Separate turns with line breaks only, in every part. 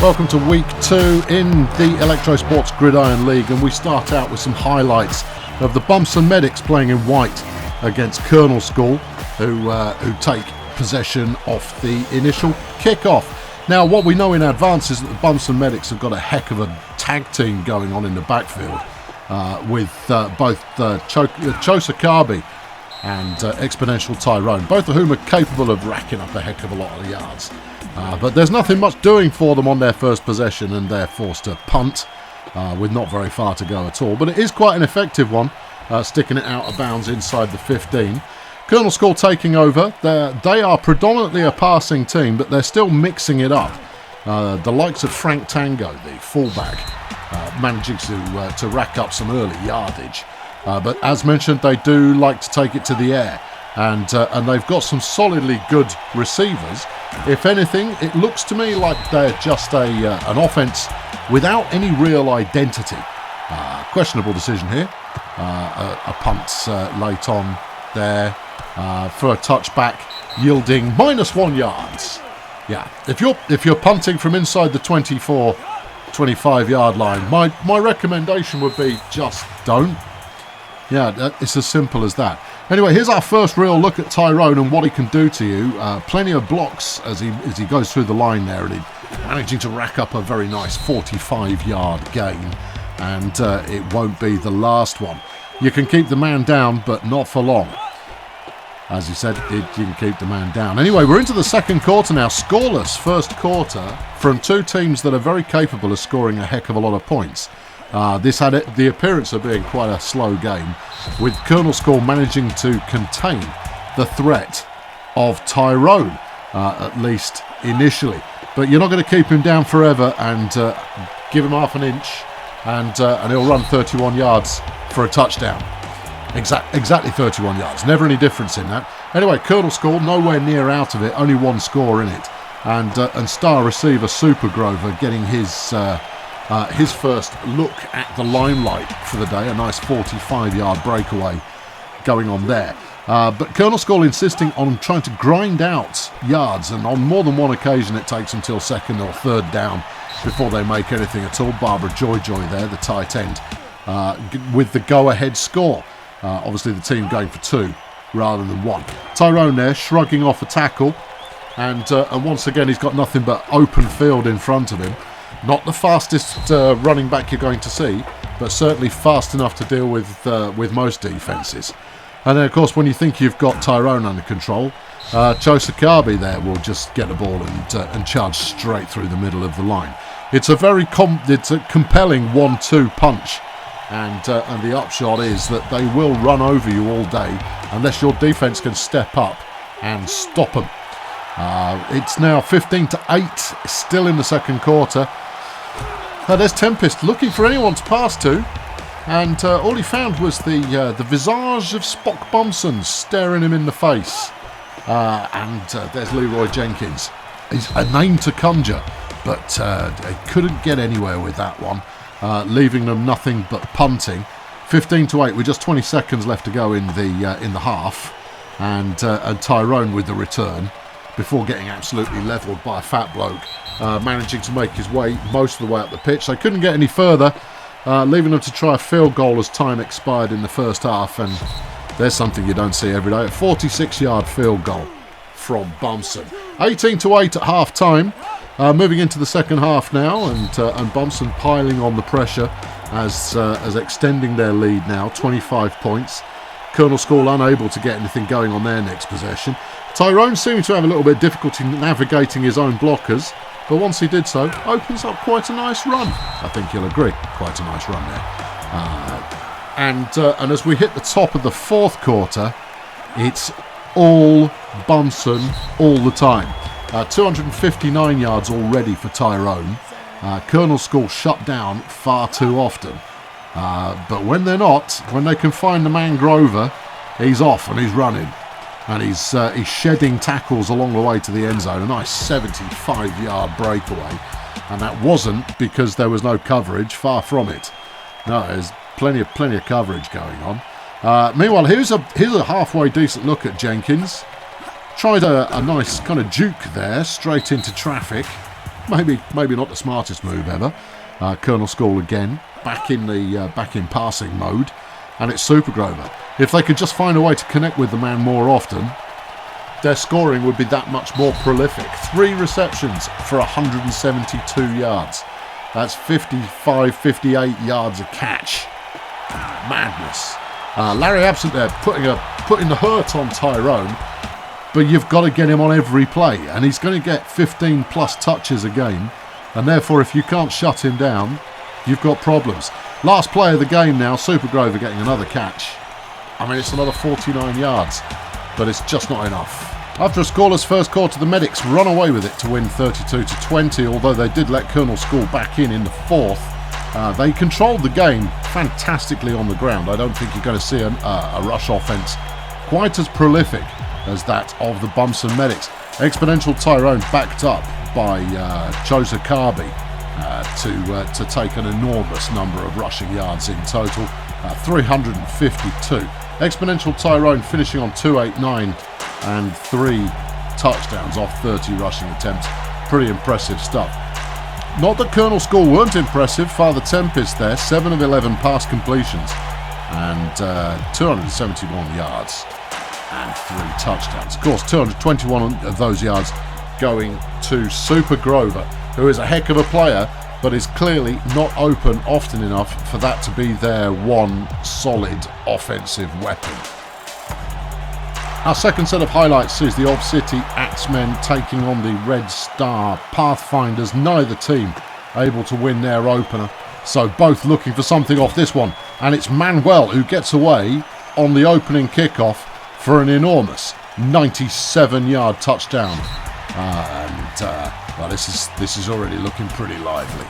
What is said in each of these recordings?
Welcome to week 2 in the Electrosports Gridiron League, and we start out with some highlights of the Bumson Medics playing in white against Colonel School, who take possession of the initial kick-off. Now, what we know in advance is that the Bumson Medics have got a heck of a tag team going on in the backfield with both Chosakabe and Exponential Tyrone, both of whom are capable of racking up a heck of a lot of yards. But there's nothing much doing for them on their first possession, and they're forced to punt with not very far to go at all. But it is quite an effective one, sticking it out of bounds inside the 15. Colonel School taking over. They are predominantly a passing team, but they're still mixing it up. The likes of Frank Tango, the fullback, managing to rack up some early yardage. But as mentioned, they do like to take it to the air, and they've got some solidly good receivers. If anything, it looks to me like they're just an offense without any real identity. Questionable decision here. A punt late on there for a touchback, yielding -1 yards. Yeah, if you're punting from inside the 24-25 yard line, my recommendation would be just don't. Yeah, it's as simple as that. Anyway, here's our first real look at Tyrone and what he can do to you. Plenty of blocks as he goes through the line there, and managing to rack up a very nice 45-yard gain. And it won't be the last one. You can keep the man down, but not for long. As you said, you can keep the man down. Anyway, we're into the second quarter now. Scoreless first quarter from two teams that are very capable of scoring a heck of a lot of points. This had the appearance of being quite a slow game, with Colonel School managing to contain the threat of Tyrone, at least initially. But you're not going to keep him down forever and give him half an inch, and he'll run 31 yards for a touchdown. Exactly 31 yards. Never any difference in that. Anyway, Colonel School nowhere near out of it. Only one score in it, and star receiver Super Grover getting his first look at the limelight for the day. A nice 45-yard breakaway going on there. But Colonel School insisting on trying to grind out yards, and on more than one occasion it takes until second or third down before they make anything at all. Barbara Joy there, the tight end, with the go-ahead score. Obviously the team going for 2 rather than 1. Tyrone there shrugging off a tackle, and once again he's got nothing but open field in front of him. Not the fastest running back you're going to see, but certainly fast enough to deal with most defences. And then, of course, when you think you've got Tyrone under control, Chosakabe there will just get the ball and charge straight through the middle of the line. It's a very compelling 1-2 punch, and the upshot is that they will run over you all day unless your defence can step up and stop them. It's now 15-8, still in the second quarter. There's Tempest looking for anyone to pass to, and all he found was the visage of Spock Bumson staring him in the face. And there's Leroy Jenkins. He's a name to conjure, but they couldn't get anywhere with that one, leaving them nothing but punting. 15-8 with just 20 seconds left to go in the half, and Tyrone with the return, before getting absolutely levelled by a fat bloke, managing to make his way most of the way up the pitch. They couldn't get any further, leaving them to try a field goal as time expired in the first half, and there's something you don't see every day. A 46-yard field goal from Bumson. 18-8 at half-time. Moving into the second half now, and Bumson piling on the pressure as extending their lead now, 25 points. Colonel School unable to get anything going on their next possession. Tyrone seeming to have a little bit of difficulty navigating his own blockers, but once he did so, opens up quite a nice run. I think you'll agree, quite a nice run there. And as we hit the top of the fourth quarter, it's all Bumson all the time. 259 yards already for Tyrone. Colonel School shut down far too often. But when they're not, when they can find the man Grover, he's off and he's running. And he's shedding tackles along the way to the end zone. A nice 75-yard breakaway. And that wasn't because there was no coverage, far from it. No, there's plenty of coverage going on. Meanwhile, here's a halfway decent look at Jenkins. Tried a nice kind of juke there, straight into traffic. Maybe not the smartest move ever. Colonel School again, back in passing mode, and it's Super Grover. If they could just find a way to connect with the man more often, their scoring would be that much more prolific. 3 receptions for 172 yards. That's 55, 58 yards a catch. Madness. Larry Absent there putting the hurt on Tyrone, but you've got to get him on every play, and he's going to get 15 plus touches a game, and therefore if you can't shut him down, you've got problems. Last play of the game now, Super Grover getting another catch. I mean, it's another 49 yards, but it's just not enough. After a scoreless first quarter, the Medics run away with it to win 32-20, although they did let Colonel School back in the fourth. They controlled the game fantastically on the ground. I don't think you're going to see a rush offense quite as prolific as that of the Bumson Medics. Exponential Tyrone backed up by Chosa Kabi to take an enormous number of rushing yards in total, 352. Exponential Tyrone finishing on 289 and 3 touchdowns off 30 rushing attempts. Pretty impressive stuff. Not that Colonel School weren't impressive. Father Tempest there, 7 of 11 pass completions and 271 yards and 3 touchdowns. Of course, 221 of those yards going to Super Grover, who is a heck of a player, but is clearly not open often enough for that to be their one solid offensive weapon. Our second set of highlights sees the Ob City Axemen taking on the Red Star Pathfinders. Neither team able to win their opener, so both looking for something off this one. And it's Manuel who gets away on the opening kickoff for an enormous 97-yard touchdown. Well, this is already looking pretty lively.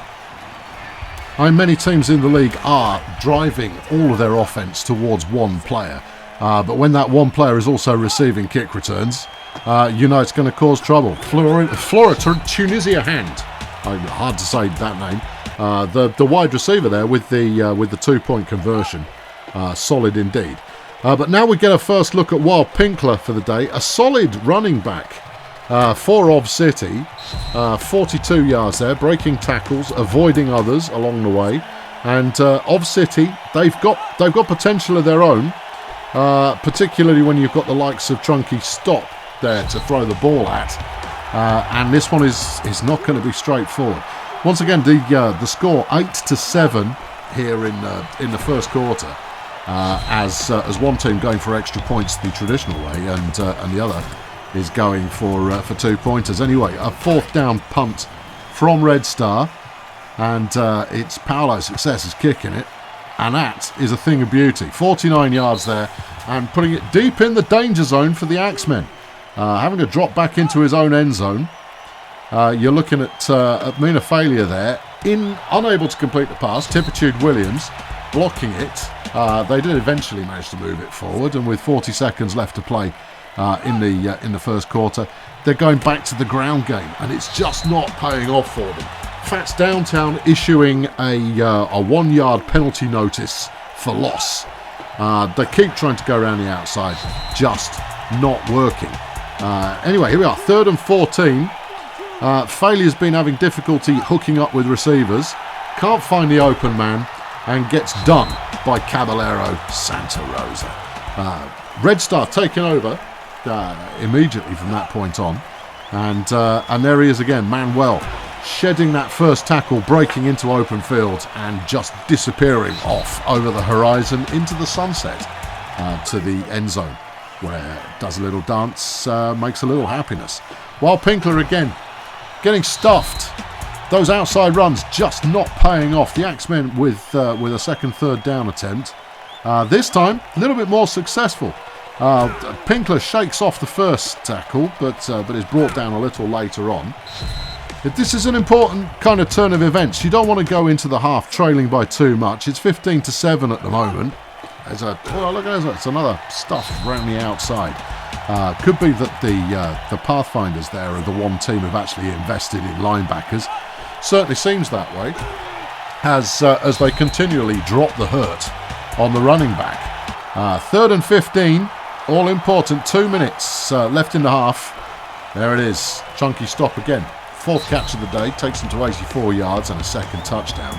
Many teams in the league are driving all of their offense towards one player. But when that one player is also receiving kick returns, you know it's going to cause trouble. Flora Tunisia Hand, hard to say that name. The wide receiver there with the 2-point conversion, solid indeed. But now we get a first look at Wild Pinkler for the day, a solid running back for Ob City, 42 yards there, breaking tackles, avoiding others along the way, and Ob City they've got potential of their own. Particularly when you've got the likes of Trunky Stop there to throw the ball at, and this one is not going to be straightforward. Once again, the score 8-7 here in the first quarter, as one team going for extra points the traditional way, and the other is going for 2-pointers. Anyway, a 4th down punt from Red Star, and it's Paolo Success is kicking it. And that is a thing of beauty. 49 yards there, and putting it deep in the danger zone for the Axemen. Having to drop back into his own end zone. You're looking at Mina Failure there, unable to complete the pass. Tippitude Williams blocking it. They did eventually manage to move it forward, and with 40 seconds left to play in the first quarter, they're going back to the ground game, and it's just not paying off for them. Fats Downtown issuing a 1-yard penalty notice for loss. They keep trying to go around the outside, just not working. Anyway, here we are, 3rd and 14. Failure's been having difficulty hooking up with receivers, can't find the open man, and gets done by Caballero Santa Rosa. Red Star taking over immediately from that point on, and there he is again, Manuel, shedding that first tackle, breaking into open field, and just disappearing off over the horizon into the sunset to the end zone, where does a little dance, makes a little happiness. While Pinkler again getting stuffed. Those outside runs just not paying off. The Axemen with a second, 3rd down attempt. This time, a little bit more successful. Pinkler shakes off the first tackle, but is brought down a little later on. This is an important kind of turn of events. You don't want to go into the half trailing by too much. It's 15-7 at the moment. Look at that. It's another stuff around the outside. Could be that the Pathfinders there are the one team who've actually invested in linebackers. Certainly seems that way, as they continually drop the hurt on the running back. 3rd and 15, all important. 2 minutes left in the half. There it is. Chunky Stop again. Fourth catch of the day, takes them to 84 yards and a second touchdown.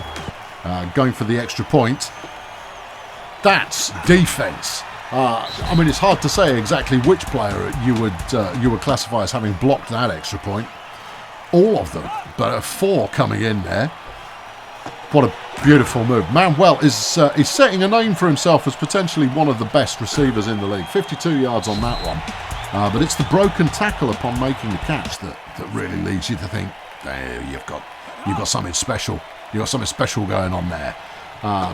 Going for the extra point. That's defense. I mean, it's hard to say exactly which player you would classify as having blocked that extra point. All of them, but 4 coming in there. What a beautiful move. Manuel is setting a name for himself as potentially one of the best receivers in the league. 52 yards on that one. But it's the broken tackle upon making the catch that really leads you to think, hey, you've got something special. You've got something special going on there.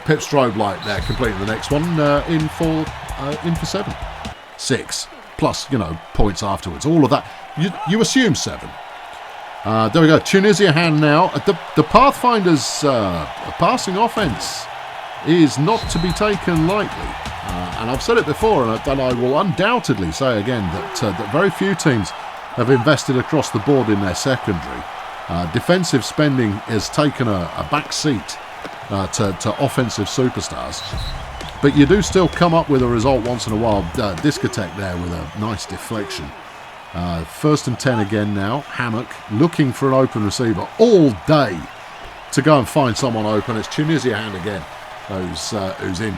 Pip Strobe light there, completing the next one in for 7. 6 plus, points afterwards. All of that. You assume 7. There we go. Tunisia hand now. The Pathfinders passing offense is not to be taken lightly. And I've said it before, and I will undoubtedly say again that very few teams have invested across the board in their secondary. Defensive spending has taken a back seat to offensive superstars. But you do still come up with a result once in a while. Discotheque there with a nice deflection. 1st and 10 again now. Hammock looking for an open receiver all day to go and find someone open. It's Tunisia hand again, who's in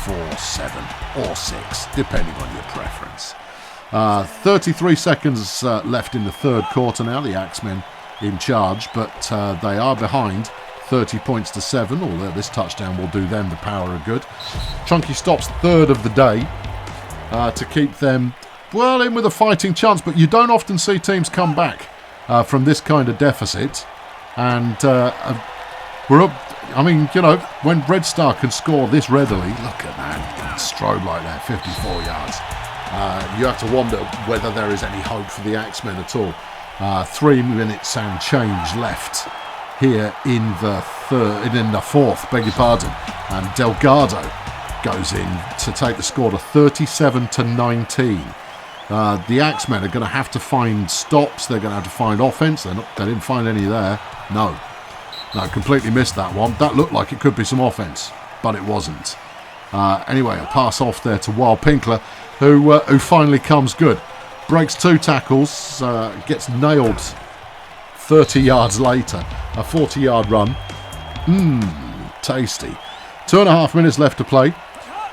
for 7 or 6, depending on your preference. 33 seconds left in the third quarter now. The Axemen in charge, but they are behind 30 points to 7, although this touchdown will do them the power of good. Chunky stops third of the day to keep them well in with a fighting chance, but you don't often see teams come back from this kind of deficit. And we're up. I mean, when Red Star can score this readily, look at that strobe like that, 54 yards. You have to wonder whether there is any hope for the Axemen at all. 3 minutes and change left here in the fourth, beg your pardon, and Delgado goes in to take the score to 37-19. The Axemen are going to have to find stops. They're going to have to find offense. They didn't find any there. No, completely missed that one. That looked like it could be some offense, but it wasn't. Anyway, a pass off there to Wild Pinkler, who finally comes good. Breaks 2 tackles, gets nailed 30 yards later. A 40-yard run. Tasty. 2.5 minutes left to play.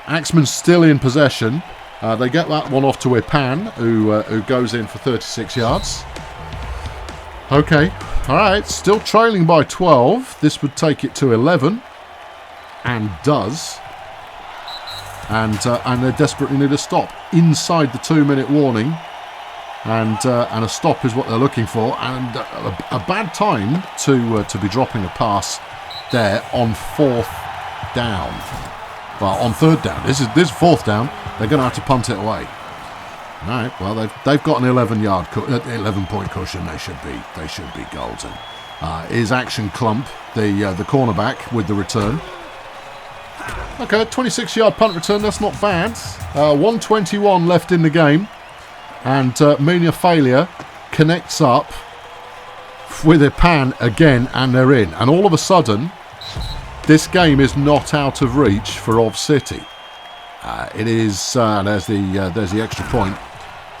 Axemen still in possession. They get that one off to Ipan, who goes in for 36 yards. Okay, all right, still trailing by 12. This would take it to 11, and does. And they desperately need a stop inside the 2-minute warning, and a stop is what they're looking for. And a bad time to be dropping a pass there on 4th down. Well, on 3rd down. This is 4th down. They're going to have to punt it away. All right. Well, they've got an 11-point cushion. They should be golden. Is Action Clump the cornerback with the return? Okay, 26-yard punt return. That's not bad. 1:21 left in the game, and Mina Failure connects up with Ipan again, and they're in. And all of a sudden, this game is not out of reach for Ov City. It is. There's the extra point.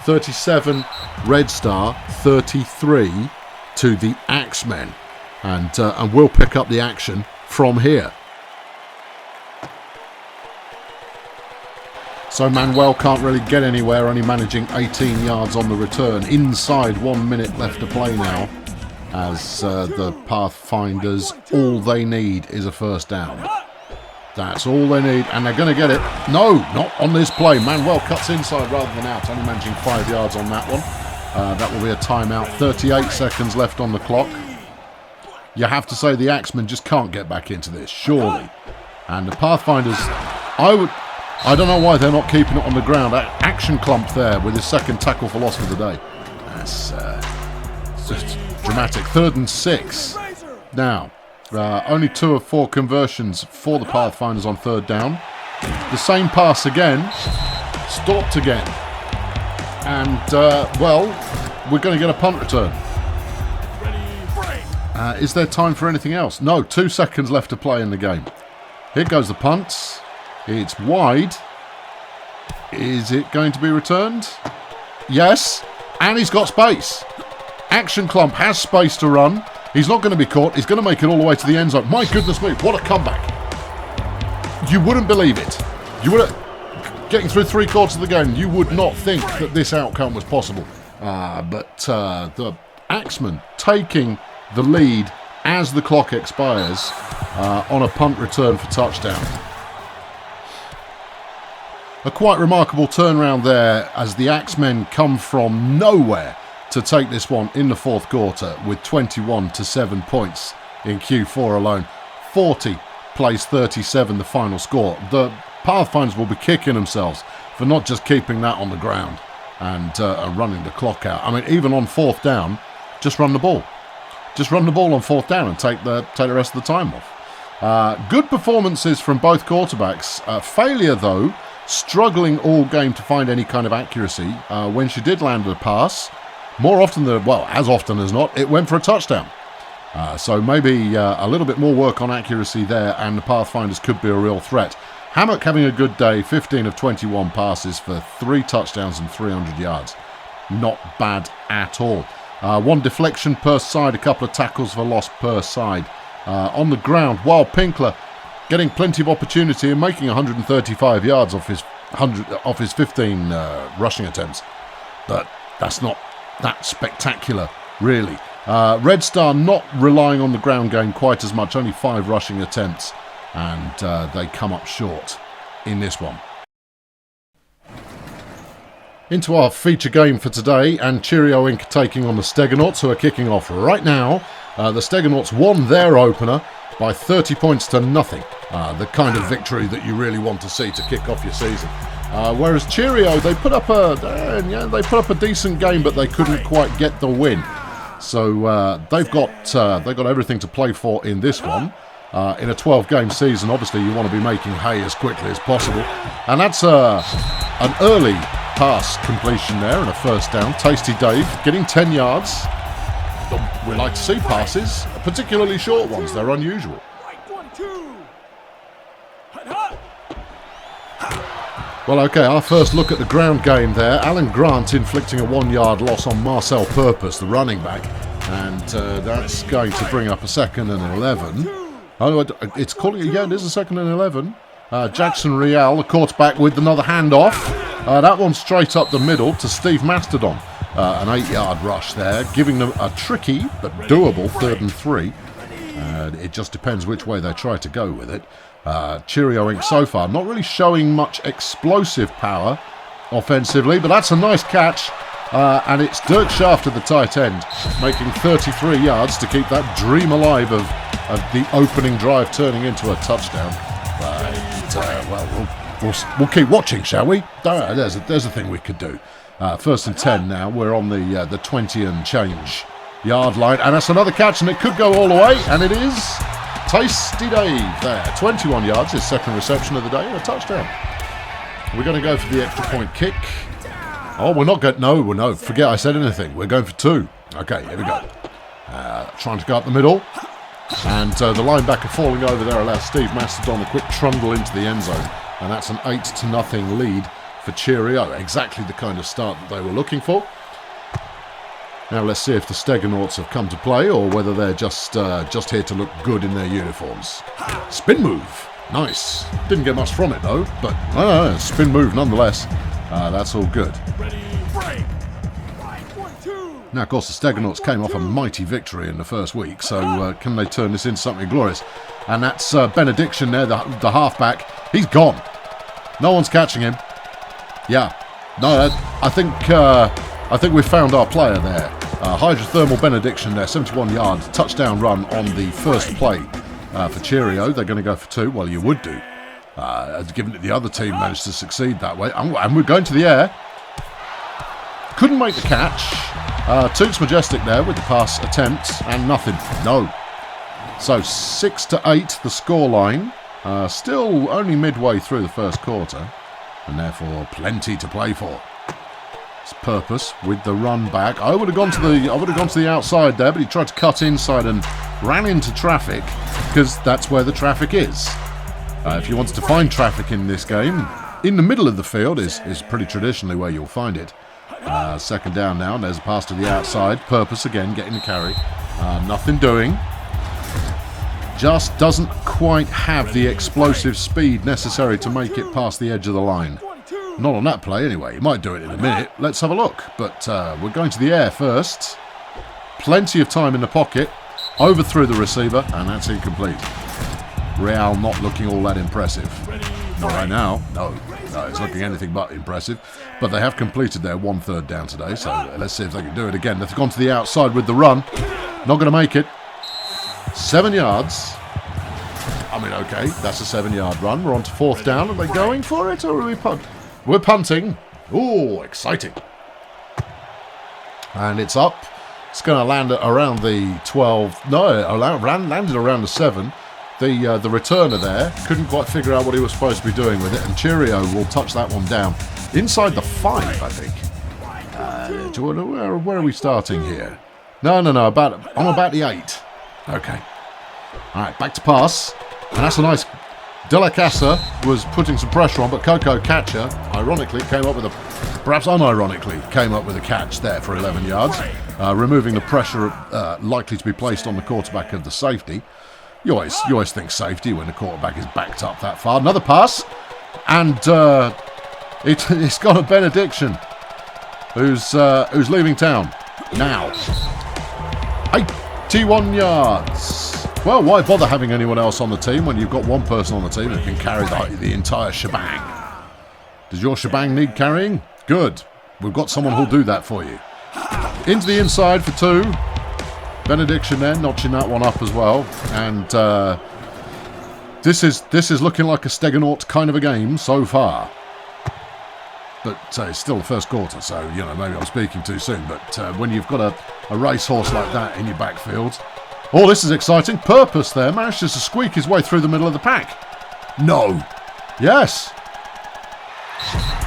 37 Red Star, 33 to the Axemen, and we'll pick up the action from here. So Manuel can't really get anywhere, only managing 18 yards on the return. Inside 1 minute left to play now, as the Pathfinders, all they need is a first down. That's all they need, and they're going to get it. No, not on this play. Manuel cuts inside rather than out, only managing 5 yards on that one. That will be a timeout. 38 seconds left on the clock. You have to say the Axemen just can't get back into this, surely. And the Pathfinders, I don't know why they're not keeping it on the ground. Action Clump there with his second tackle for loss for the day. That's just dramatic. 3rd and 6. Now, only 2 of 4 conversions for the Pathfinders on 3rd down. The same pass again. Stopped again. And, well, we're going to get a punt return. Is there time for anything else? No, 2 seconds left to play in the game. Here goes the punt. It's wide. Is it going to be returned? Yes. And he's got space. Action Clump has space to run. He's not going to be caught. He's going to make it all the way to the end zone. My goodness me, what a comeback. You wouldn't believe it. You would getting through 3/4 of the game, you would not think that this outcome was possible. But the Axemen taking the lead as the clock expires on a punt return for touchdown. A quite remarkable turnaround there as the Axemen come from nowhere to take this one in the 4th quarter with 21-7 points in Q4 alone. 40 plays 37 the final score. The Pathfinders will be kicking themselves for not just keeping that on the ground and running the clock out. I mean, even on 4th down, just run the ball. Just run the ball on 4th down and take the rest of the time off. Good performances from both quarterbacks. Failure, though, struggling all game to find any kind of accuracy. When she did land a pass, more often than, well, as often as not, it went for a touchdown. So maybe a little bit more work on accuracy there, and the Pathfinders could be a real threat. Hammock having a good day, 15 of 21 passes for 3 touchdowns and 300 yards. Not bad at all. 1 deflection per side, a couple of tackles for loss per side. On the ground, while Pinkler getting plenty of opportunity and making 135 yards off his 15 rushing attempts. But that's not that spectacular, really. Red Star not relying on the ground game quite as much, only 5 rushing attempts, and they come up short in this one. Into our feature game for today, and Cheerio Inc. taking on the Steggonauts, who are kicking off right now. The Steggonauts won their opener by 30 points to nothing. The kind of victory that you really want to see to kick off your season. Whereas Cheerio, they put up a decent game, but they couldn't quite get the win. So they've got everything to play for in this one. In a 12-game season, obviously you want to be making hay as quickly as possible, and that's an early pass completion there and a 1st down. Tasty Dave getting 10 yards. We like to see passes, particularly short ones. They're unusual. Well, okay, our first look at the ground game there. Alan Grant inflicting a 1-yard loss on Marcel Purpose, the running back. And that's going to bring up a 2nd and 11. Oh, it's calling it, yeah, it is a 2nd and 11. Jackson Real, the quarterback, with another handoff. That one straight up the middle to Steve Mastodon. An 8-yard rush there, giving them a tricky but doable 3rd and 3. It just depends which way they try to go with it. Cheerio Inc. so far not really showing much explosive power offensively, but that's a nice catch. And it's Dirk Shaft at the tight end, making 33 yards to keep that dream alive of the opening drive turning into a touchdown. We'll keep watching, shall we? There's a thing we could do. 1st and 10 now. We're on the 20 and change yard line, and that's another catch, and it could go all the way, and it is. Tasty Dave there. 21 yards, his 2nd reception of the day, and a touchdown. We're going to go for the extra point kick. Oh, we're not going... No, forget I said anything. We're going for 2. Okay, here we go. Trying to go up the middle. And the linebacker falling over there allows Steve Mastodon a quick trundle into the end zone. And that's an 8-0 lead for Cheerio. Exactly the kind of start that they were looking for. Now let's see if the Steggonauts have come to play, or whether they're just here to look good in their uniforms. Spin move. Nice. Didn't get much from it, though. But spin move nonetheless. That's all good. Now, of course, the Steggonauts came off a mighty victory in the first week, so can they turn this into something glorious? And that's Benediction there, the halfback. He's gone. No one's catching him. Yeah. No, I think we found our player there. Hydrothermal Benediction there, 71-yard touchdown run on the first play for Cheerio. They're going to go for 2. Well, you would do. Given that the other team managed to succeed that way. And we're going to the air. Couldn't make the catch. Toots Majestic there with the pass attempt, and nothing. No. So 6-8 the scoreline. Still only midway through the 1st quarter, and therefore plenty to play for. It's Purpose with the run back. I would have gone to the outside there, but he tried to cut inside and ran into traffic, because that's where the traffic is. If you wanted to find traffic in this game, in the middle of the field is pretty traditionally where you'll find it. Second down now, and there's a pass to the outside. Purpose again, getting the carry. Nothing doing. Just doesn't quite have the explosive speed necessary to make it past the edge of the line. Not on that play anyway. He might do it in a minute. Let's have a look. But we're going to the air first. Plenty of time in the pocket. Overthrew the receiver, and that's incomplete. Real not looking all that impressive. Not right now. No, it's looking anything but impressive. But they have completed their 1/3 down today, so let's see if they can do it again. They've gone to the outside with the run. Not going to make it. 7 yards. I mean, okay, that's a 7-yard run. We're on to 4th down. Are they going for it, or are we punting? We're punting. Ooh, exciting. And it's up. It's going to land around the 12. No, landed around the 7. The returner there couldn't quite figure out what he was supposed to be doing with it, and Cheerio will touch that one down. Inside the 5, I think. Where are we starting here? No. I'm about the 8. Okay. All right, back to pass. And that's a nice... De La Casa was putting some pressure on, but Coco Catcher, ironically, came up with a... Perhaps unironically, came up with a catch there for 11 yards, removing the pressure likely to be placed on the quarterback of the safety. You always think safety when the quarterback is backed up that far. Another pass, and it's got a benediction, who's leaving town now. 81 yards. Well, why bother having anyone else on the team when you've got one person on the team that can carry the entire shebang? Does your shebang need carrying? Good. We've got someone who'll do that for you. Into the inside for 2. Benediction then, notching that one up as well. And this is looking like a Steggonaut kind of a game so far. But it's still the first quarter, so, maybe I'm speaking too soon. But when you've got a racehorse like that in your backfield... Oh, this is exciting. Purpose there manages to squeak his way through the middle of the pack. No. Yes.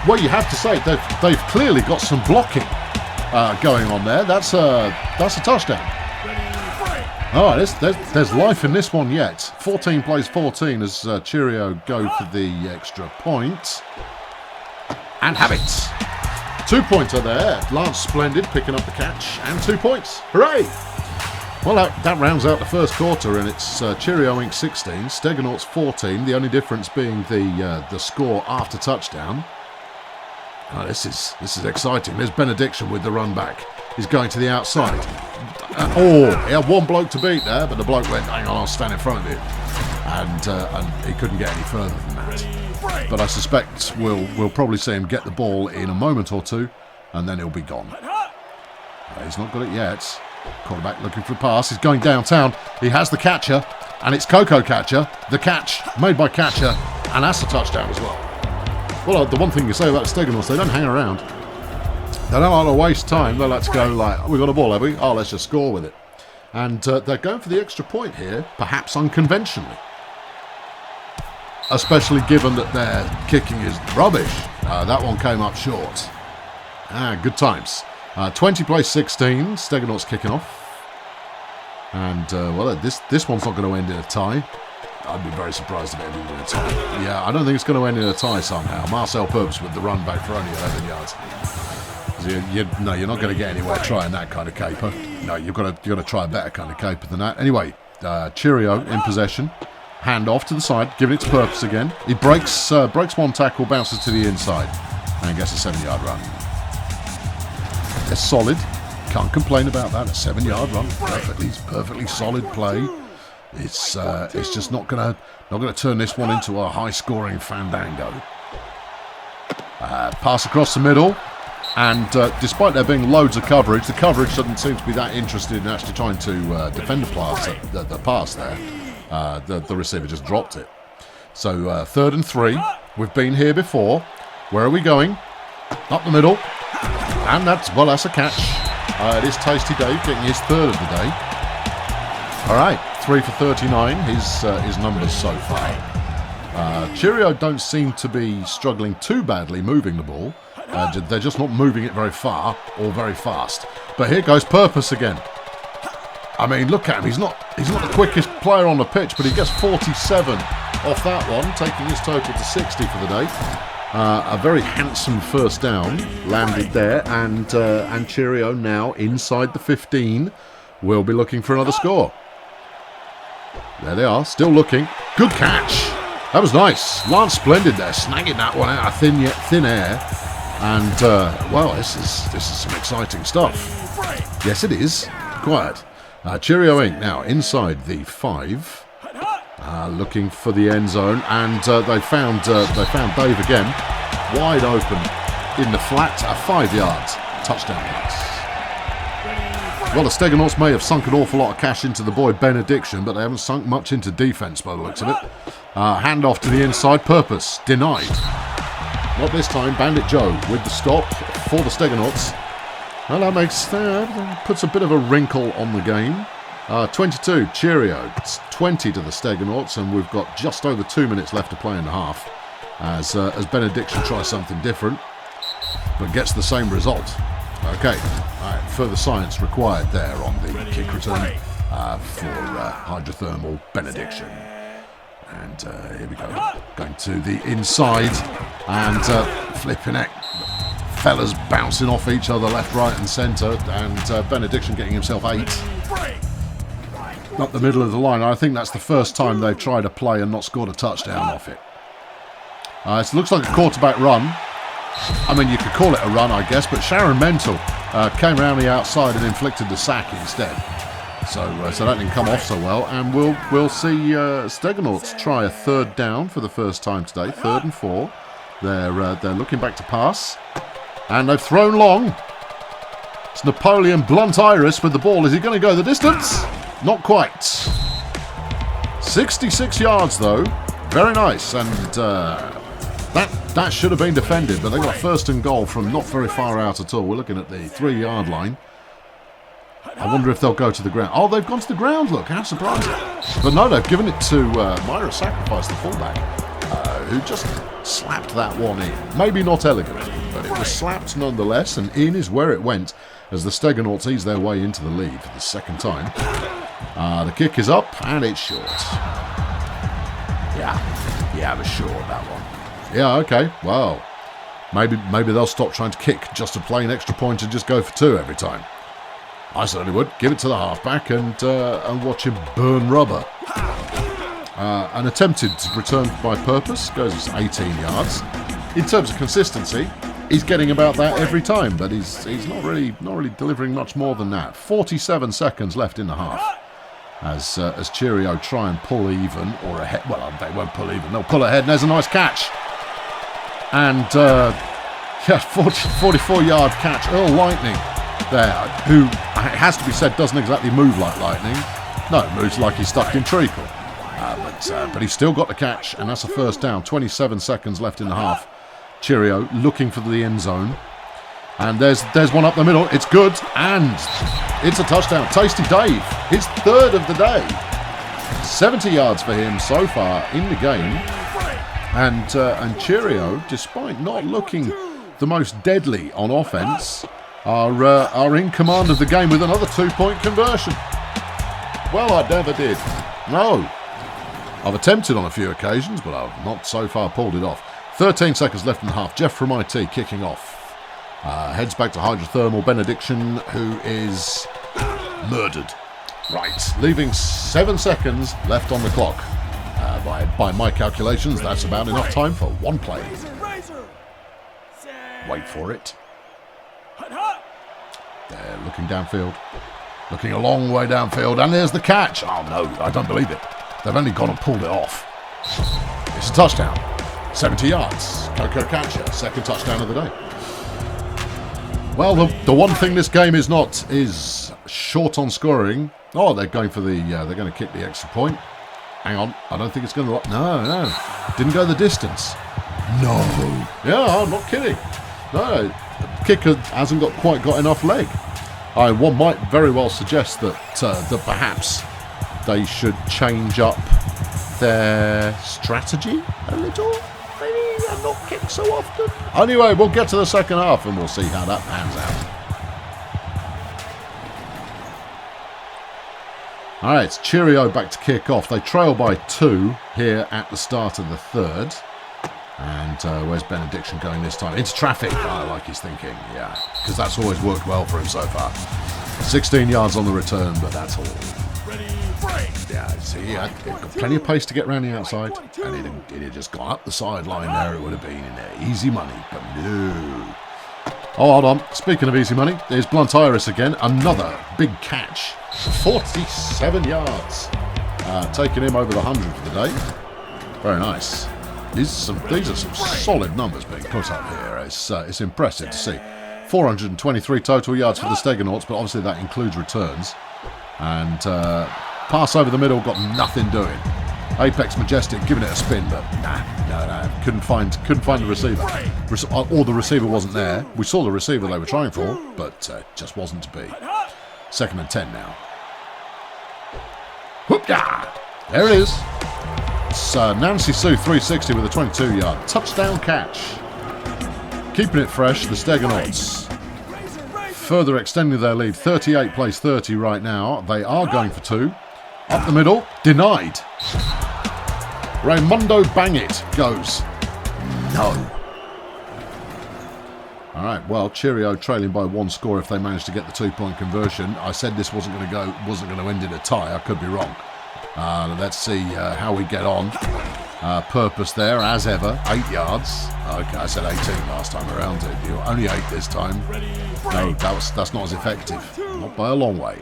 Well, you have to say, they've clearly got some blocking going on there. That's a touchdown. All right, there's life in this one yet. 14 plays 14 as Cheerio go for the extra point. And have it. 2-pointer there. Lance Splendid picking up the catch. And 2 points. Hooray! Well, that rounds out the first quarter, and it's Cheerio Inc. 16, Steggonauts 14, the only difference being the score after touchdown. Oh, this is exciting. There's Benediction with the run back. He's going to the outside. He had one bloke to beat there, but the bloke went, hang on, I'll stand in front of you. And he couldn't get any further than that. But I suspect we'll probably see him get the ball in a moment or two, and then he'll be gone. He's not got it yet. Quarterback looking for a pass. He's going downtown. He has the catcher, and it's Coco Catcher. The catch made by Catcher, and that's a touchdown as well. Well, the one thing you say about the Steggonauts, they don't hang around. They don't like to waste time. They like to go like, we got a ball, have we? Oh, let's just score with it. And they're going for the extra point here, perhaps unconventionally. Especially given that their kicking is rubbish. That one came up short. Good times. 20 plays 16, Steggonauts kicking off. And, this one's not going to end in a tie. I'd be very surprised if it ended in a tie. Yeah, I don't think it's going to end in a tie somehow. Marcel Purpose with the run back for only 11 yards. No, you're not going to get anywhere trying that kind of caper. No, you've got to try a better kind of caper than that. Anyway, Cheerio in possession. Hand off to the side, giving it to Purpose again. He breaks one tackle, bounces to the inside, and gets a 7-yard run. They're solid. Can't complain about that. A 7-yard run, perfectly solid play. It's just not gonna turn this one into a high-scoring fandango. Pass across the middle, and despite there being loads of coverage, the coverage doesn't seem to be that interested in actually trying to defend the pass there. The receiver just dropped it. So 3rd and 3. We've been here before. Where are we going? Up the middle. And that's a catch. It is Tasty Dave getting his 3rd of the day. All right, 3 for 39, his numbers so far. Cheerio don't seem to be struggling too badly moving the ball. They're just not moving it very far or very fast. But here goes Purpose again. I mean, look at him. He's not the quickest player on the pitch, but he gets 47 off that one, taking his total to 60 for the day. A very handsome first down landed there, and Cheerio now inside the 15 will be looking for another score. There they are, still looking. Good catch. That was nice. Lance Splendid there, snagging that one out of thin air. And, well, this is some exciting stuff. Yes, it is. Quiet. Cheerio Inc. now inside the 5. Looking for the end zone, and they found Dave again, wide open in the flat, 5 yards, touchdown pass. Well, the Steggonauts may have sunk an awful lot of cash into the boy Benediction, but they haven't sunk much into defence by the looks of it. Hand off to the inside, purpose denied. Not this time. Bandit Joe with the stop for the Steggonauts. Well, that puts a bit of a wrinkle on the game. 22, Cheerio. It's 20 to the Steggonauts, and we've got just over 2 minutes left to play in the half. As Benediction tries something different, but gets the same result. Okay, further science required there on the kick return for hydrothermal Benediction. And here we go, going to the inside, and flipping it. Fellas bouncing off each other left, right and centre, and Benediction getting himself 8. Up the middle of the line. I think that's the first time they've tried a play and not scored a touchdown off it. It looks like a quarterback run. I mean, you could call it a run, I guess, but Sharon Mental came around the outside and inflicted the sack instead. So that didn't come off so well, and we'll see Steggonauts try a third down for the first time today. 3rd and 4. They're looking back to pass, and they've thrown long. It's Napoleon Blunt Iris with the ball. Is he going to go the distance? Not quite. 66 yards though. Very nice, and that should have been defended, but they got 1st and goal from not very far out at all. We're looking at the 3-yard line. I wonder if they'll go to the ground. Oh, they've gone to the ground, look, how surprising. But no, they've given it to Myra Sacrifice, the fullback, who just slapped that one in. Maybe not elegantly, but it was slapped nonetheless, and in is where it went as the Steggonauts ease their way into the lead for the second time. The kick is up, and it's short. Yeah, it was short, that one. Yeah, okay, well, maybe they'll stop trying to kick just a plain extra point and just go for 2 every time. I certainly would. Give it to the halfback and watch him burn rubber. An attempted return by purpose goes 18 yards. In terms of consistency, he's getting about that every time, but he's not really delivering much more than that. 47 seconds left in the half. As Cheerio try and pull even or ahead. Well, they won't pull even. They'll pull ahead, and there's a nice catch. And 44-yard catch. Earl Lightning there, who, it has to be said, doesn't exactly move like lightning. No, it moves like he's stuck in treacle. But he's still got the catch, and that's a first down. 27 seconds left in the half. Cheerio looking for the end zone. And there's one up the middle. It's good, and it's a touchdown. Tasty Dave, his 3rd of the day. 70 yards for him so far in the game. And Cheerio, despite not looking the most deadly on offense, are in command of the game with another 2-point conversion. Well, I never did. No. I've attempted on a few occasions, but I've not so far pulled it off. 13 seconds left in the half. Jeff from IT kicking off. Heads back to hydrothermal Benediction, who is murdered. Right, leaving 7 seconds left on the clock. By my calculations, that's about enough time for one play. Wait for it. They're looking downfield. Looking a long way downfield, and there's the catch. Oh no, I don't believe it. They've only gone and pulled it off. It's a touchdown. 70 yards. Coco catcher. Second touchdown of the day. Well, the one thing this game is not is short on scoring. Oh, they're going for the. They're going to kick the extra point. Hang on. I don't think it's going to. No. Didn't go the distance. No. Yeah, I'm not kidding. No. The kicker hasn't quite got enough leg. One might very well suggest that perhaps they should change up their strategy a little. Maybe not kick so often. Anyway, we'll get to the second half and we'll see how that pans out. Alright, it's Cheerio back to kick off. They trail by 2 here at the start of the third. And where's Benediction going this time? Into traffic. I like his thinking, yeah. Because that's always worked well for him so far. 16 yards on the return, but that's all. Yeah, see, he had got plenty of pace to get around the outside. And it had just gone up the sideline there. It would have been in there. Easy money, but no. Oh, hold on. Speaking of easy money, there's Blunt Iris again. Another big catch. 47 yards. Taking him over the 100 for the day. Very nice. These are some solid numbers being put up here. It's impressive to see. 423 total yards for the Steggonauts, but obviously that includes returns. And pass over the middle, got nothing doing. Apex Majestic giving it a spin, but no, couldn't find the receiver. Or the receiver wasn't there. We saw the receiver they were trying for, but just wasn't to be. 2nd and 10 now. Whoop-ya! There it is. It's Nancy Sue 360 with a 22-yard touchdown catch. Keeping it fresh, the Steggonauts further extending their lead. 38 plays 30 right now. They are going for 2. Up the middle, denied. Raimundo Bangit goes. No. All right, well, Cheerio trailing by 1 score if they manage to get the 2-point conversion. I said this wasn't going to end in a tie. I could be wrong. Let's see how we get on. Purpose there, as ever. 8 yards. Okay, I said 18 last time around. Only 8 this time. No, that's not as effective. Not by a long way.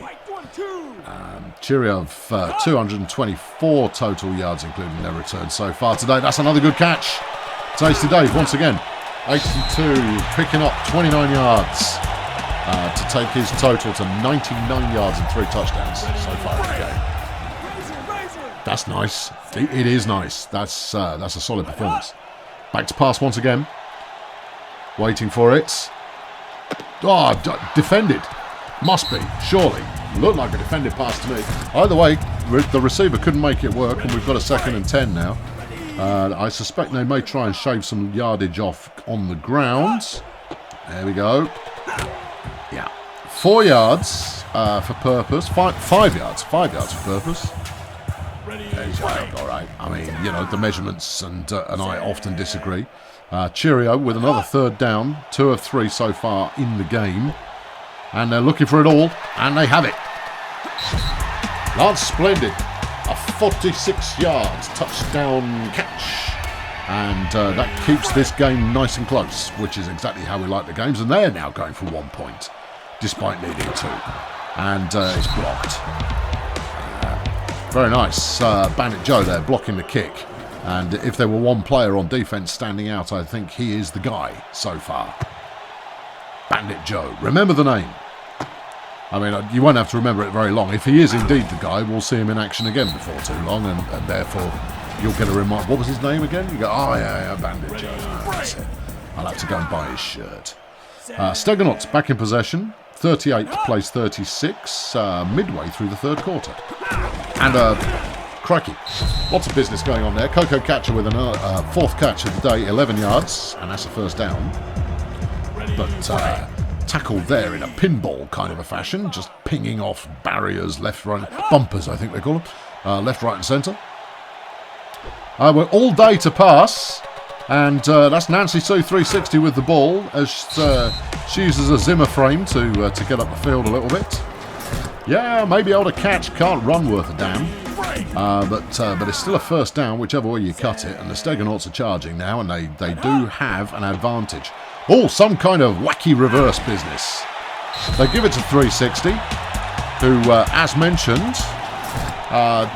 Cheerio of 224 total yards, including their return so far today. That's another good catch. Tasty Dave, once again. 82, picking up 29 yards to take his total to 99 yards and 3 touchdowns so far in the game. That's nice. It is nice. That's a solid performance. Back to pass once again. Waiting for it. Oh, defended. Must be, surely. Looked like a defended pass to me. Either way, the receiver couldn't make it work, and we've got a 2nd and 10 now. I suspect they may try and shave some yardage off on the ground. There we go. Yeah. 4 yards for purpose. 5 yards. 5 yards for purpose. All right. I mean, the measurements and I often disagree. Cheerio with another 3rd down. 2 of 3 so far in the game. And they're looking for it all. And they have it. Lance Splendid. A 46 yards touchdown catch. And that keeps this game nice and close, which is exactly how we like the games. And they're now going for 1 point, despite needing 2. And it's blocked. Very nice. Bandit Joe there blocking the kick. And if there were one player on defense standing out, I think he is the guy so far. Bandit Joe. Remember the name. I mean, you won't have to remember it very long. If he is indeed the guy, we'll see him in action again before too long, and therefore you'll get a reminder. What was his name again? You go, oh yeah, Bandit Joe. That's it. I'll have to go and buy his shirt. Steggonauts back in possession. 38 plays 36, midway through the 3rd quarter. And crikey, lots of business going on there. Coco Catcher with another 4th catch of the day, 11 yards, and that's a 1st down. But tackled there in a pinball kind of a fashion, just pinging off barriers, left, right, bumpers I think they call them, left, right and centre. We're all day to pass, and that's Nancy Sue 360 with the ball as she uses a Zimmer frame to get up the field a little bit. Yeah, maybe able to catch, can't run worth a damn, but it's still a 1st down whichever way you cut it, and the Steggonauts are charging now, and they do have an advantage. Oh, some kind of wacky reverse business. They give it to 360, who, as mentioned,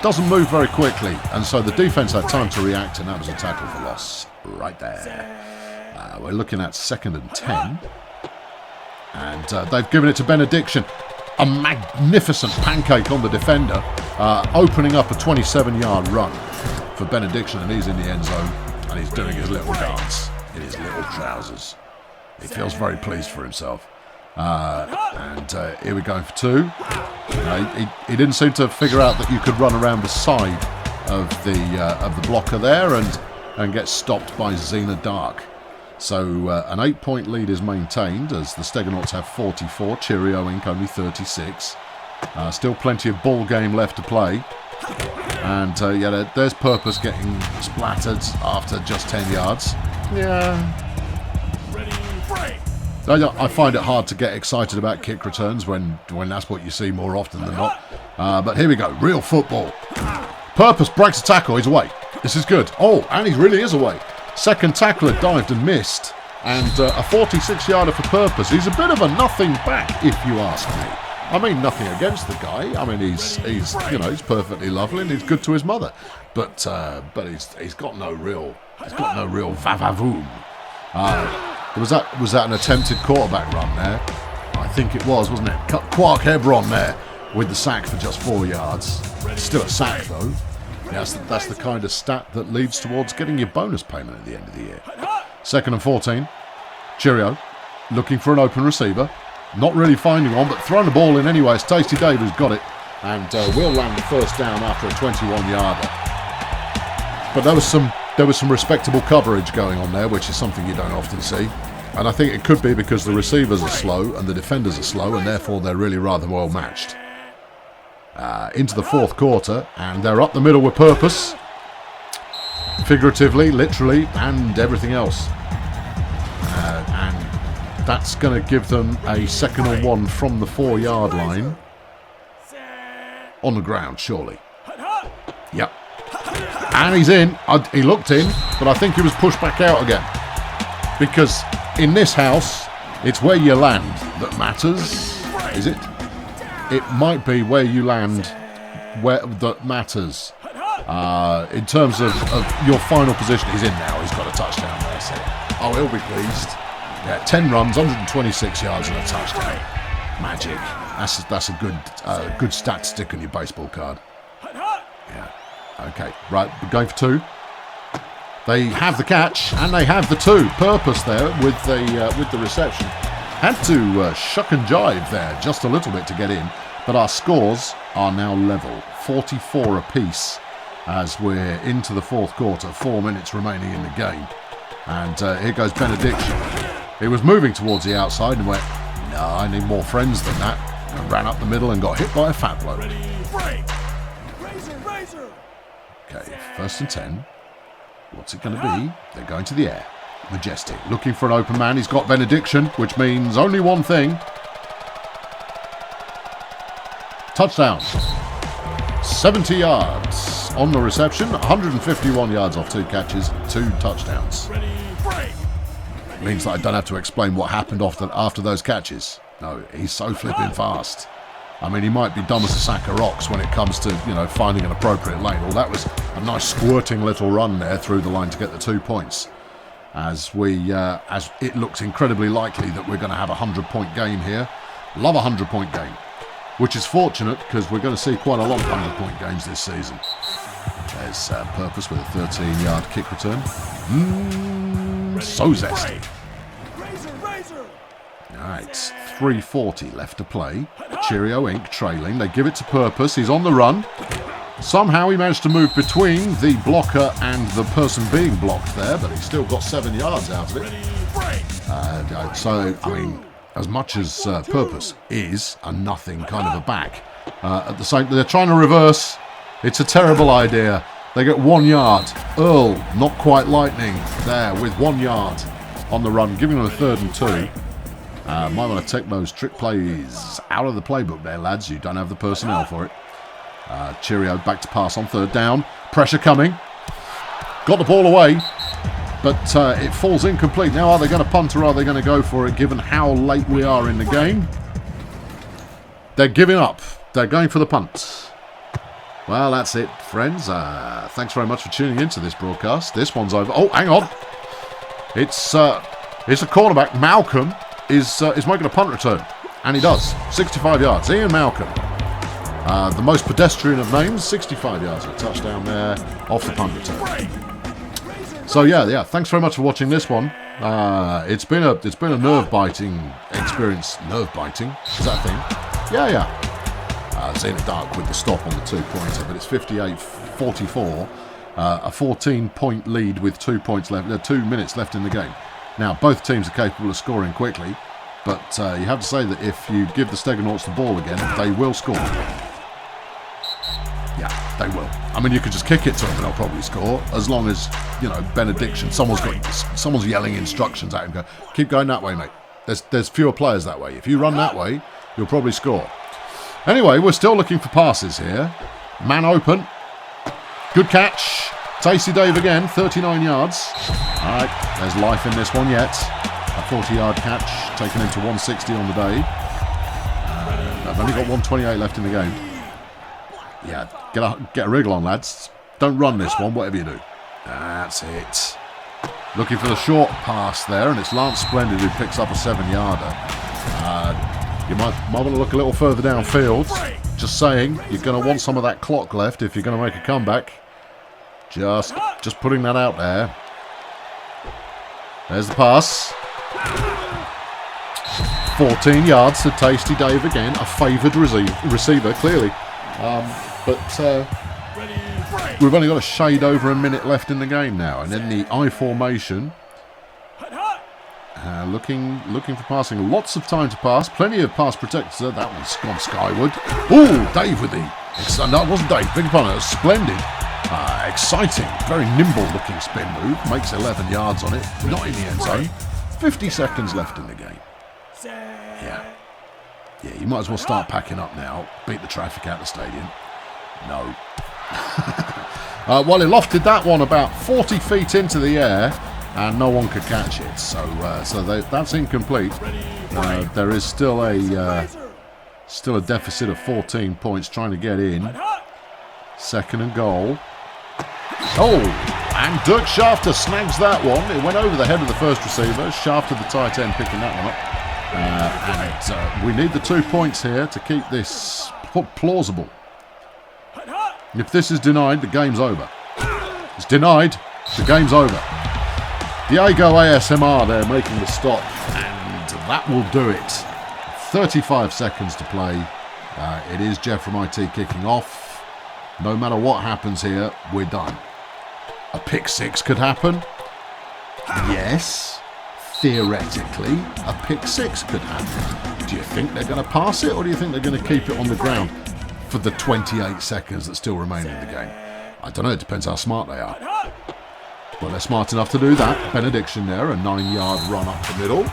doesn't move very quickly. And so the defense had time to react, and that was a tackle for loss right there. We're looking at 2nd and 10. And they've given it to Benediction. A magnificent pancake on the defender, opening up a 27-yard run for Benediction, and he's in the end zone, and he's doing his little dance in his little trousers. He feels very pleased for himself. And here we're going for 2. He didn't seem to figure out that you could run around the side of the blocker there and get stopped by Xena Dark. So an 8-point lead is maintained as the Steggonauts have 44, Cheerio Inc. only 36. Still plenty of ball game left to play. And yeah, there's Purpose getting splattered after just 10 yards. Yeah. I find it hard to get excited about kick returns when that's what you see more often than not. But here we go. Real football. Purpose breaks a tackle. He's away. This is good. Oh, and he really is away. Second tackler dived and missed. And a 46-yarder for Purpose. He's a bit of a nothing back, if you ask me. I mean, nothing against the guy. I mean, he's perfectly lovely and he's good to his mother. But he's got no real va-va-voom. Was that an attempted quarterback run there? I think it was, wasn't it? Quark Hebron there with the sack for just 4 yards. Still a sack though. Yeah, that's the kind of stat that leads towards getting your bonus payment at the end of the year. 2nd and 14. Cheerio looking for an open receiver. Not really finding one, but throwing the ball in anyway. It's Tasty Dave who's got it. And will land the first down after a 21-yarder. But there was some respectable coverage going on there, which is something you don't often see. And I think it could be because the receivers are slow and the defenders are slow, and therefore they're really rather well matched. Into the 4th quarter, and they're up the middle with Purpose. Figuratively, literally, and everything else. And that's going to give them a 2nd and 1 from the 4-yard line. On the ground, surely. Yep. And he's in. He looked in, but I think he was pushed back out again. Because in this house, it's where you land that matters. Is it? It might be where you land that matters. In terms of your final position, he's in now. He's got a touchdown there. So. Oh, he'll be pleased. Yeah, 10 runs, 126 yards and a touchdown. Magic. That's a good stat to stick on your baseball card. Yeah. Okay, right, we're going for 2. They have the catch, and they have the 2. Purpose there with the reception. Had to shuck and jive there just a little bit to get in, but our scores are now level, 44 apiece, as we're into the 4th quarter, 4 minutes remaining in the game. And here goes Benediction. He was moving towards the outside and went, no, I need more friends than that, and ran up the middle and got hit by a fat bloke. Okay, 1st and 10. What's it going to be? They're going to the air. Majestic. Looking for an open man. He's got Benediction, which means only one thing. Touchdown. 70 yards on the reception. 151 yards off 2 catches. 2 touchdowns. Means that I don't have to explain what happened after those catches. No, he's so flipping fast. I mean, he might be dumb as a sack of rocks when it comes to, finding an appropriate lane. Well, that was a nice squirting little run there through the line to get the 2 points. As it looks incredibly likely that we're going to have a 100-point game here. Love a 100-point game, which is fortunate because we're going to see quite a lot of 100-point games this season. There's Purpose with a 13-yard kick return. So zesty. Alright, 3:40 left to play. Cheerio Inc. trailing. They give it to Purpose. He's on the run. Somehow he managed to move between the blocker and the person being blocked there, but he's still got 7 yards out of it. So, I mean, as much as Purpose is a nothing kind of a back, at the same, they're trying to reverse. It's a terrible idea. They get 1 yard. Earl, not quite lightning, there with 1 yard on the run, giving them a 3rd and 2. Might want to take those trick plays out of the playbook there, lads. You don't have the personnel for it. Cheerio back to pass on 3rd down. Pressure coming. Got the ball away, but it falls incomplete. Now, are they going to punt or are they going to go for it, given how late we are in the game? They're giving up. They're going for the punt. Well, that's it, friends. Thanks very much for tuning into this broadcast. This one's over. Oh, hang on. It's a cornerback. Malcolm is making a punt return, and he does. 65 yards. Ian Malcolm. The most pedestrian of names, 65 yards, a touchdown there off the punt return. So yeah. Thanks very much for watching this one. It's been a nerve-biting experience. Nerve-biting, is that a thing? Yeah. It's in the dark with the stop on the 2-pointer, but it's 58-44. A 14-point lead with 2 points left. 2 minutes left in the game. Now both teams are capable of scoring quickly, but you have to say that if you give the Steggonauts the ball again, they will score. Yeah, they will. I mean, you could just kick it to them and they'll probably score, as long as, you know, benediction. Someone's yelling instructions at him. Go, keep going that way, mate. There's fewer players that way. If you run that way, you'll probably score. Anyway, we're still looking for passes here. Man open. Good catch. Tasty Dave again, 39 yards. All right, there's life in this one yet. A 40-yard catch, taken into 160 on the day. I've only got 128 left in the game. Yeah, get a wriggle on, lads. Don't run this one, whatever you do. That's it. Looking for the short pass there, and it's Lance Splendid who picks up a 7-yarder. You might want to look a little further downfield. Just saying, you're going to want some of that clock left if you're going to make a comeback. Just putting that out there. There's the pass. 14 yards to Tasty Dave again. A favoured receiver, clearly. But we've only got a shade over a minute left in the game now. And then the I formation. Looking for passing. Lots of time to pass. Plenty of pass protectors. That one's gone skyward. Ooh, Dave with the... No, it wasn't Dave. Big pun. It was Splendid. Exciting. Very nimble looking spin move. Makes 11 yards on it. Not in the end zone. 50 seconds left in the game. Yeah, you might as well start packing up now. Beat the traffic out of the stadium. No. Well, he lofted that one about 40 feet into the air, and no one could catch it. So that's incomplete. There is still a deficit of 14 points trying to get in. Second and goal. Oh, and Dirk Schafter snags that one. It went over the head of the first receiver. Schafter, the tight end, picking that one up. And we need the 2 points here to keep this plausible. If this is denied, the game's over. It's denied, the game's over. Diego ASMR there making the stop, and that will do it. 35 seconds to play. It is Jeff from IT kicking off. No matter what happens here, we're done. A pick six could happen. Yes. Theoretically, a pick six could happen. Do you think they're going to pass it, or do you think they're going to keep it on the ground for the 28 seconds that still remain in the game? I don't know, it depends how smart they are. Well, they're smart enough to do that. Benediction there, a 9-yard run up the middle.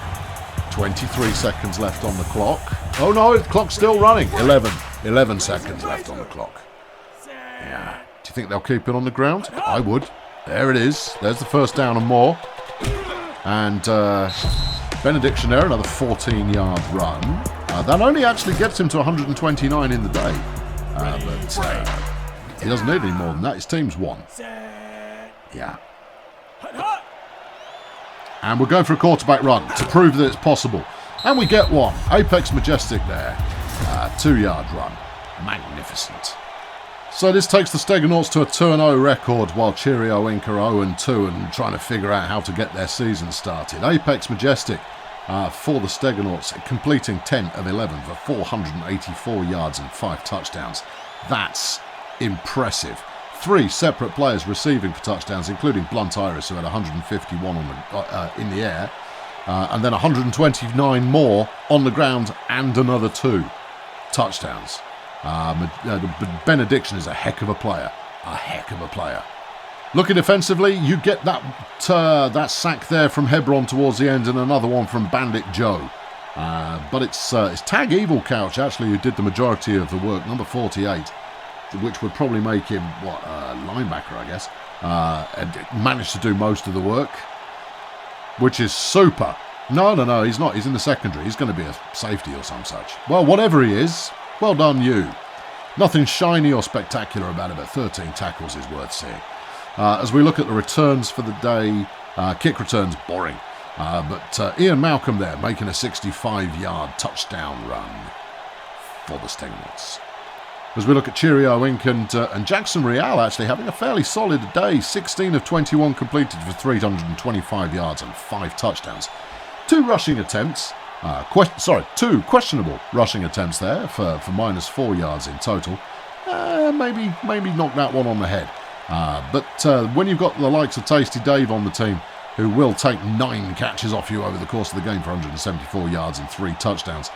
23 seconds left on the clock. Oh no, the clock's still running. 11 seconds left on the clock. Yeah. Do you think they'll keep it on the ground? I would. There it is. There's the first down and more. And Benediction there, another 14-yard run. That only actually gets him to 129 in the day. But he doesn't need any more than that. His team's won. Yeah. And we're going for a quarterback run to prove that it's possible. And we get one. Apex Majestic there. 2-yard run. Magnificent. So this takes the Steggonauts to a 2-0 record, while Cheerio Inc. are 0-2 and trying to figure out how to get their season started. Apex Majestic for the Steggonauts, completing 10 of 11 for 484 yards and 5 touchdowns. That's impressive. 3 separate players receiving for touchdowns, including Blunt Iris, who had 151 in the air, and then 129 more on the ground and another 2 touchdowns. Benediction is a heck of a player. A heck of a player. Looking defensively, you get that sack there from Hebron towards the end and another one from Bandit Joe. But it's Tag Evil Couch, actually, who did the majority of the work, number 48, which would probably make him, linebacker, I guess. And managed to do most of the work, which is super. No, he's not. He's in the secondary. He's going to be a safety or some such. Well, whatever he is, well done you. Nothing shiny or spectacular about it, but 13 tackles is worth seeing. As we look at the returns for the day, kick returns, boring. But Ian Malcolm there making a 65-yard touchdown run for the Steggonauts. As we look at Cheerio Inc. and Jackson Real actually having a fairly solid day. 16 of 21 completed for 325 yards and 5 touchdowns. 2 rushing attempts. 2 questionable rushing attempts there for minus 4 yards in total. Maybe knock that one on the head. But when you've got the likes of Tasty Dave on the team, who will take 9 catches off you over the course of the game for 174 yards and 3 touchdowns,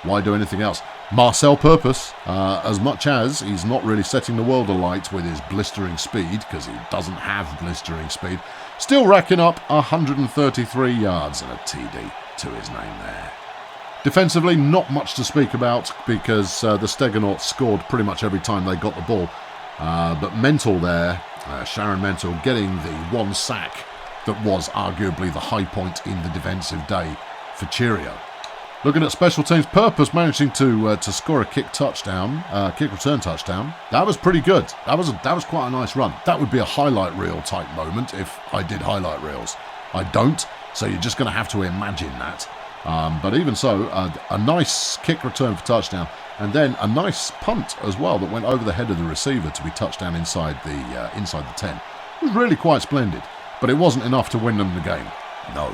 Why do anything else? Marcel Purpose, as much as he's not really setting the world alight with his blistering speed, because he doesn't have blistering speed, still racking up 133 yards and a TD to his name there. Defensively, not much to speak about because the Steggonauts scored pretty much every time they got the ball. But Mental there, Sharon Mental, getting the one sack that was arguably the high point in the defensive day for Cheerio. Looking at special teams, Purpose managing to score a kick return touchdown. That was pretty good. That was quite a nice run. That would be a highlight reel type moment if I did highlight reels. I don't, so you're just going to have to imagine that. But even so, a nice kick return for touchdown, and then a nice punt as well that went over the head of the receiver to be touchdown inside the 10. It was really quite splendid, but it wasn't enough to win them the game. No.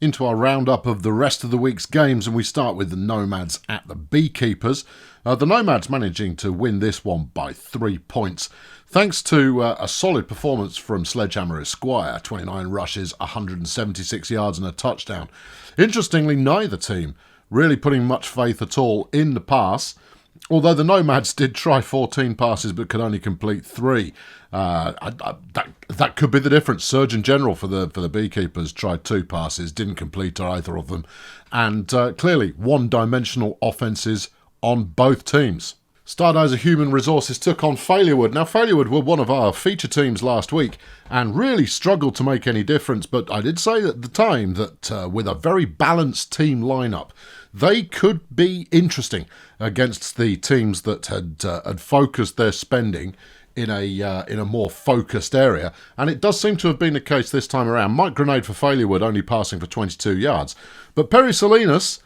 Into our roundup of the rest of the week's games, and we start with the Nomads at the Beekeepers. The Nomads managing to win this one by 3 points, thanks to a solid performance from Sledgehammer Esquire, 29 rushes, 176 yards and a touchdown. Interestingly, neither team really putting much faith at all in the pass, although the Nomads did try 14 passes but could only complete 3. That could be the difference. Surgeon General for the Beekeepers tried 2 passes, didn't complete either of them, and clearly one-dimensional offences on both teams. Stardozer Human Resources took on Failurewood. Now, Failurewood were one of our feature teams last week and really struggled to make any difference, but I did say at the time that with a very balanced team lineup, they could be interesting against the teams that had focused their spending in a more focused area, and it does seem to have been the case this time around. Mike Grenade for Failurewood only passing for 22 yards, but Perry Salinas,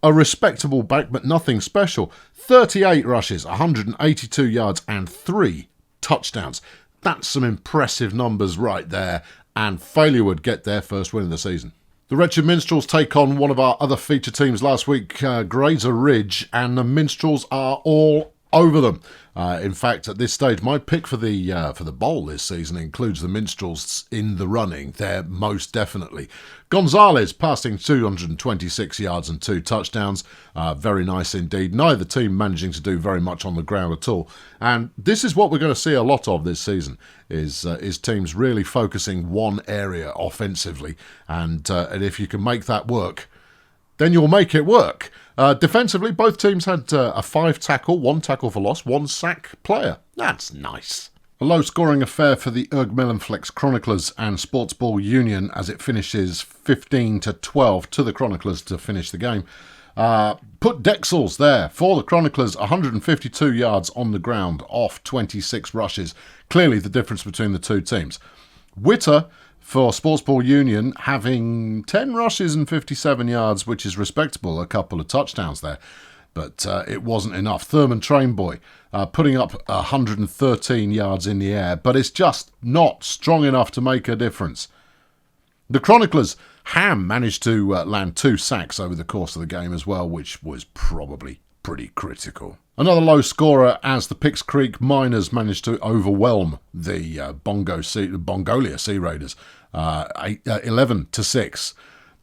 a respectable back but nothing special, 38 rushes, 182 yards and 3 touchdowns. That's some impressive numbers right there, and Failurewood get their first win of the season. The Wretched Minstrels take on one of our other feature teams last week, Grazer Ridge, and the Minstrels are all over them. In fact, at this stage, my pick for the bowl this season includes the Minstrels in the running. They're most definitely. Gonzalez passing 226 yards and 2 touchdowns. Very nice indeed. Neither team managing to do very much on the ground at all. And this is what we're going to see a lot of this season, is teams really focusing one area offensively. And if you can make that work, then you'll make it work. Defensively, both teams had a 5 tackle, 1 tackle for loss, 1 sack player. That's nice. A low-scoring affair for the Ergmellenflex Chroniclers and Sportsball Union as it finishes 15-12 to the Chroniclers to finish the game. Put Dexels there for the Chroniclers, 152 yards on the ground off 26 rushes. Clearly the difference between the two teams. Witter for Sportsball Union having 10 rushes and 57 yards, which is respectable, a couple of touchdowns there. But it wasn't enough. Thurman Trainboy putting up 113 yards in the air, but it's just not strong enough to make a difference. The Chroniclers, Ham managed to land 2 sacks over the course of the game as well, which was probably pretty critical. Another low scorer as the Pix Creek Miners managed to overwhelm the Bongolia Sea Raiders, 11-6.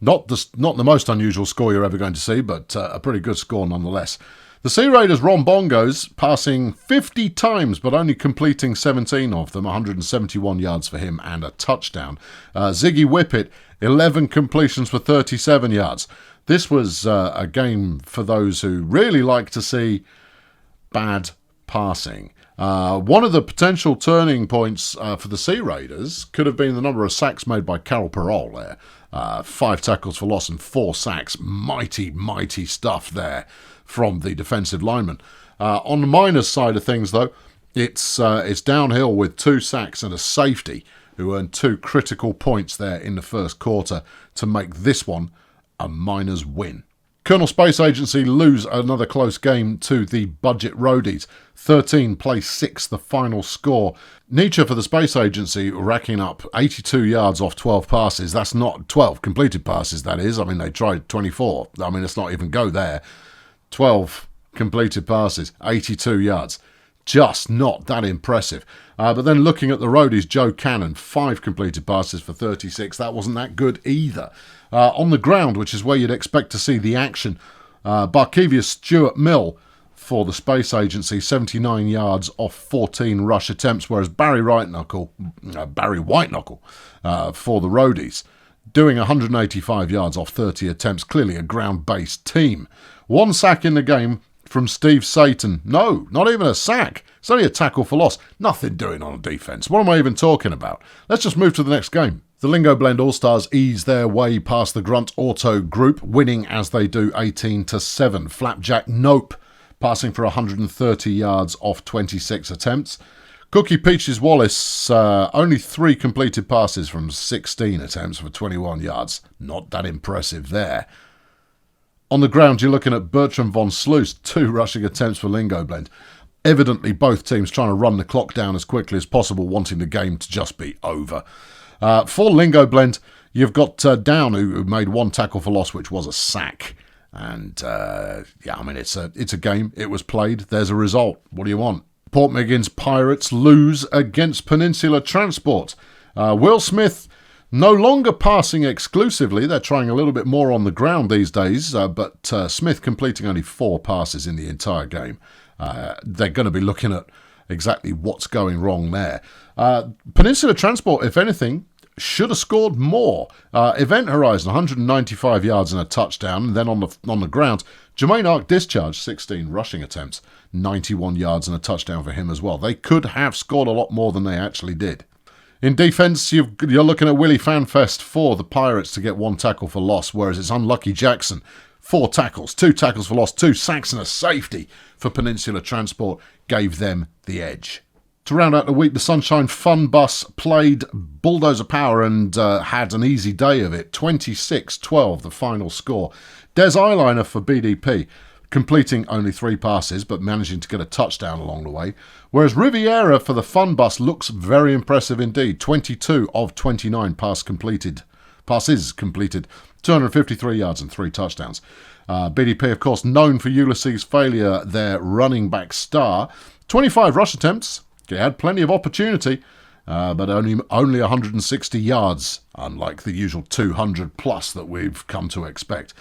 Not the most unusual score you're ever going to see, but a pretty good score nonetheless. The Sea Raiders Ron Bongos passing 50 times, but only completing 17 of them, 171 yards for him and a touchdown. Ziggy Whippet, 11 completions for 37 yards. This was a game for those who really like to see bad passing. One of the potential turning points for the Sea Raiders could have been the number of sacks made by Carol Parole there. 5 tackles for loss and 4 sacks. Mighty, mighty stuff there from the defensive lineman. On the Miners side of things, though, it's downhill with 2 sacks and a safety who earned 2 critical points there in the first quarter to make this one a Miners win. Colonel Space Agency lose another close game to the Budget Roadies. 13 plays 6, the final score. Nietzsche for the Space Agency racking up 82 yards off 12 passes. That's not 12 completed passes, that is. I mean, they tried 24. I mean, let's not even go there. 12 completed passes, 82 yards. just not that impressive. But then looking at the roadies, Joe Cannon, 5 completed passes for 36. That wasn't that good either. On the ground, which is where you'd expect to see the action, Barkevius Stuart Mill for the Space Agency, 79 yards off 14 rush attempts, whereas Barry Whiteknuckle for the roadies, doing 185 yards off 30 attempts, clearly a ground-based team. 1 sack in the game from Steve Satan. No, not even a sack. It's only a tackle for loss. Nothing doing on defence. What am I even talking about? Let's just move to the next game. The Lingo Blend All-Stars ease their way past the Grunt Auto group, winning as they do 18-7. Flapjack Nope passing for 130 yards off 26 attempts. Cookie Peaches Wallace, only 3 completed passes from 16 attempts for 21 yards. Not that impressive there. On the ground, you're looking at Bertram von Sluis, 2 rushing attempts for Lingo Blend. Evidently, both teams trying to run the clock down as quickly as possible, wanting the game to just be over. For Lingo Blend, you've got Down, who made 1 tackle for loss, which was a sack. And, it's a game. It was played. There's a result. What do you want? Port Miggins Pirates lose against Peninsula Transport. Will Smith no longer passing exclusively. They're trying a little bit more on the ground these days, but Smith completing only 4 passes in the entire game. They're going to be looking at exactly what's going wrong there. Peninsula Transport, if anything, should have scored more. Event Horizon, 195 yards and a touchdown. And then on the ground, Jermaine Arc Discharge, 16 rushing attempts, 91 yards and a touchdown for him as well. They could have scored a lot more than they actually did. In defence, you're looking at Willie Fanfest for the Pirates to get 1 tackle for loss, whereas it's Unlucky Jackson, 4 tackles, 2 tackles for loss, 2 sacks and a safety for Peninsula Transport gave them the edge. To round out the week, the Sunshine Fun Bus played Bulldozer Power and had an easy day of it. 26-12, the final score. Des Eyeliner for BDP, completing only 3 passes, but managing to get a touchdown along the way. Whereas Riviera for the Fun Bus looks very impressive indeed. 22 of 29 passes completed, 253 yards and 3 touchdowns. BDP, of course, known for Ulysses Failure, their running back star. 25 rush attempts. He had plenty of opportunity, but only 160 yards, unlike the usual 200 plus that we've come to expect.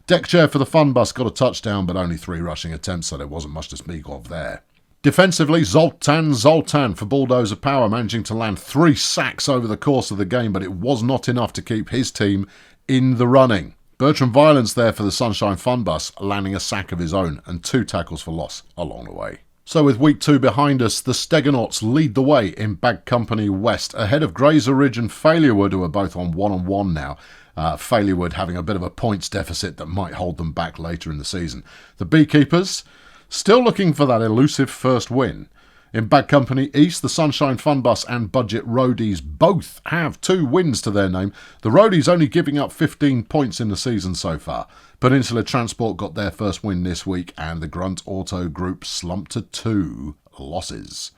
Deck Chair for the Fun Bus got a touchdown, but only 3 rushing attempts, so there wasn't much to speak of there. Defensively, Zoltan for Bulldozer Power, managing to land 3 sacks over the course of the game, but it was not enough to keep his team in the running. Bertram Violence there for the Sunshine Fun Bus, landing a sack of his own and 2 tackles for loss along the way. So with week 2 behind us, the Steggonauts lead the way in Bag Company West, ahead of Grazer Ridge and Failurewood, who are both on 1-1 now. Failurewood having a bit of a points deficit that might hold them back later in the season. The Beekeepers still looking for that elusive first win. In Bag Company East, the Sunshine Fun Bus and Budget Roadies both have 2 wins to their name. The Roadies only giving up 15 points in the season so far. Peninsula Transport got their first win this week, and the Grunt Auto Group slumped to 2 losses.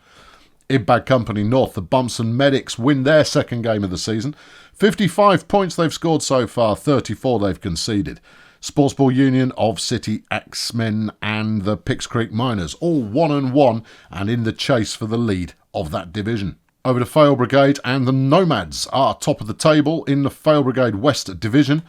In Bag Company North, the Bumson Medics win their second game of the season. 55 points they've scored so far, 34 they've conceded. Sportsball Union of City Axemen and the Picks Creek Miners, all 1-1 and in the chase for the lead of that division. Over to Fail Brigade, and the Nomads are top of the table in the Fail Brigade West Division.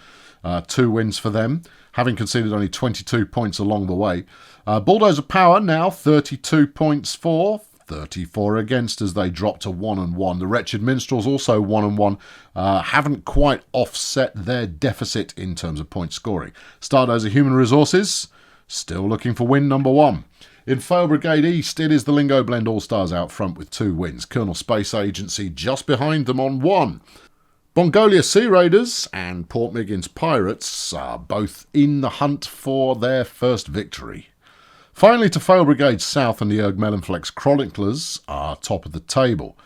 2 wins for them, having conceded only 22 points along the way. Bulldozer Power now 32 points for, 34 against as they drop to 1-1. The Wretched Minstrels also 1-1, haven't quite offset their deficit in terms of point scoring. Stardozer Human Resources still looking for win number 1. In Fail Brigade East, it is the Lingo Blend All-Stars out front with 2 wins. Colonel Space Agency just behind them on 1. Bongolia Sea Raiders and Port Miggins Pirates are both in the hunt for their first victory. Finally, to Fail Brigade South, and the Erg Melonflex Chroniclers are top of the table.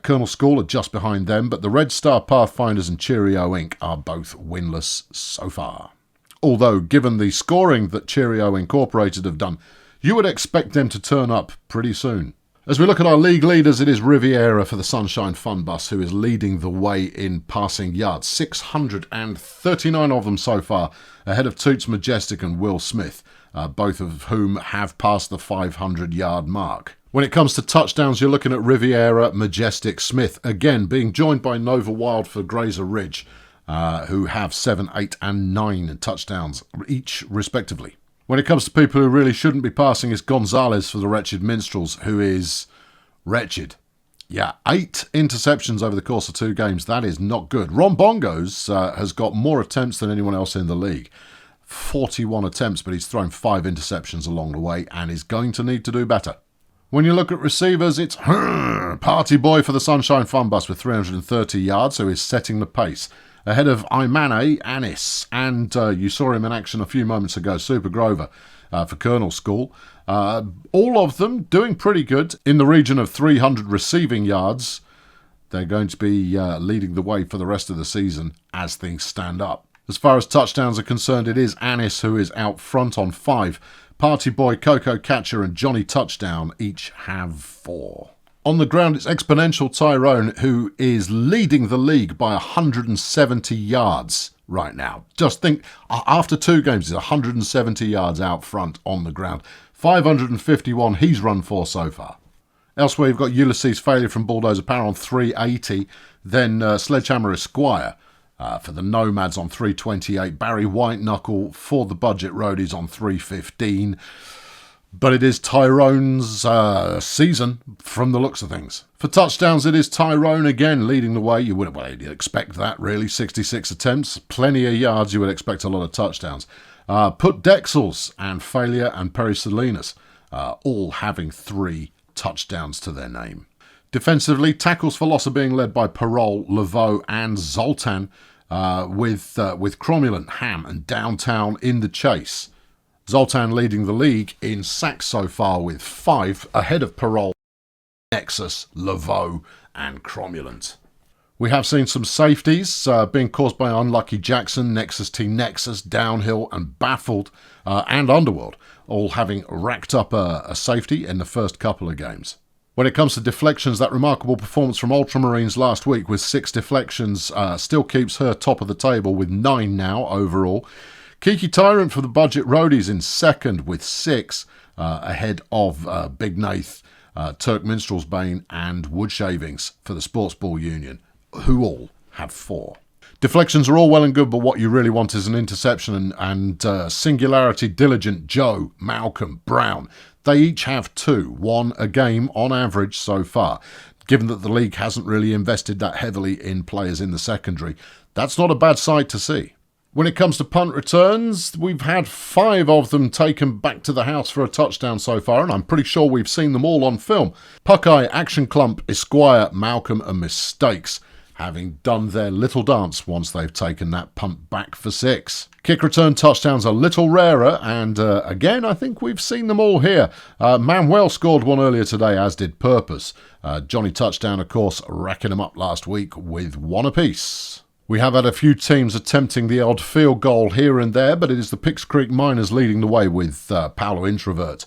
Colonel School are just behind them, but the Red Star Pathfinders and Cheerio Inc. are both winless so far. Although, given the scoring that Cheerio Incorporated have done, you would expect them to turn up pretty soon. As we look at our league leaders, it is Riviera for the Sunshine Fun Bus who is leading the way in passing yards. 639 of them so far, ahead of Toots Majestic and Will Smith, both of whom have passed the 500-yard mark. When it comes to touchdowns, you're looking at Riviera, Majestic, Smith, again being joined by Nova Wild for Grazer Ridge, who have 7, 8 and 9 touchdowns each respectively. When it comes to people who really shouldn't be passing, it's Gonzalez for the Wretched Minstrels, who is wretched. Yeah, 8 interceptions over the course of 2 games. That is not good. Ron Bongos has got more attempts than anyone else in the league. 41 attempts, but he's thrown 5 interceptions along the way and is going to need to do better. When you look at receivers, it's Party Boy for the Sunshine Fun Bus with 330 yards, who is setting the pace. Ahead of Imane Anis, and you saw him in action a few moments ago, Super Grover for Colonel School. All of them doing pretty good in the region of 300 receiving yards. They're going to be leading the way for the rest of the season as things stand up. As far as touchdowns are concerned, it is Anis who is out front on 5. Party Boy, Coco Catcher and Johnny Touchdown each have 4. On the ground, it's Exponential Tyrone who is leading the league by 170 yards right now. Just think, after 2 games, he's 170 yards out front on the ground. 551 he's run for so far. Elsewhere, you've got Ulysses Failure from Bulldozer Power on 380. Then Sledgehammer Esquire for the Nomads on 328. Barry White Knuckle for the Budget Roadies on 315. But it is Tyrone's season from the looks of things. For touchdowns, it is Tyrone again leading the way. You would expect that, really. 66 attempts, plenty of yards. You would expect a lot of touchdowns. Put Dexels and Failure and Perry Salinas all having 3 touchdowns to their name. Defensively, tackles for loss are being led by Parole, Laveau and Zoltan with Cromulent, Ham and Downtown in the chase. Zoltan leading the league in sacks so far with 5, ahead of Parole, Nexus, Laveau and Cromulent. We have seen some safeties being caused by Unlucky Jackson, Nexus T Nexus, Downhill and Baffled and Underworld, all having racked up a safety in the first couple of games. When it comes to deflections, that remarkable performance from Ultramarines last week with 6 deflections still keeps her top of the table with 9 now overall. Kiki Tyrant for the Budget Roadies in second with 6, ahead of Big Nath, Turk Minstrel's Bane and Wood Shavings for the Sports Ball Union, who all have 4. Deflections are all well and good, but what you really want is an interception and Singularity, Diligent, Joe, Malcolm, Brown. They each have 2, 1 a game on average so far. Given that the league hasn't really invested that heavily in players in the secondary, that's not a bad sight to see. When it comes to punt returns, we've had 5 of them taken back to the house for a touchdown so far, and I'm pretty sure we've seen them all on film. Puckeye, Action Clump, Esquire, Malcolm and Mistakes having done their little dance once they've taken that punt back for 6. Kick return touchdowns are a little rarer, and again, I think we've seen them all here. Manuel scored one earlier today, as did Purpose. Johnny Touchdown, of course, racking them up last week with 1 apiece. We have had a few teams attempting the odd field goal here and there, but it is the Pix Creek Miners leading the way with Paolo Introvert.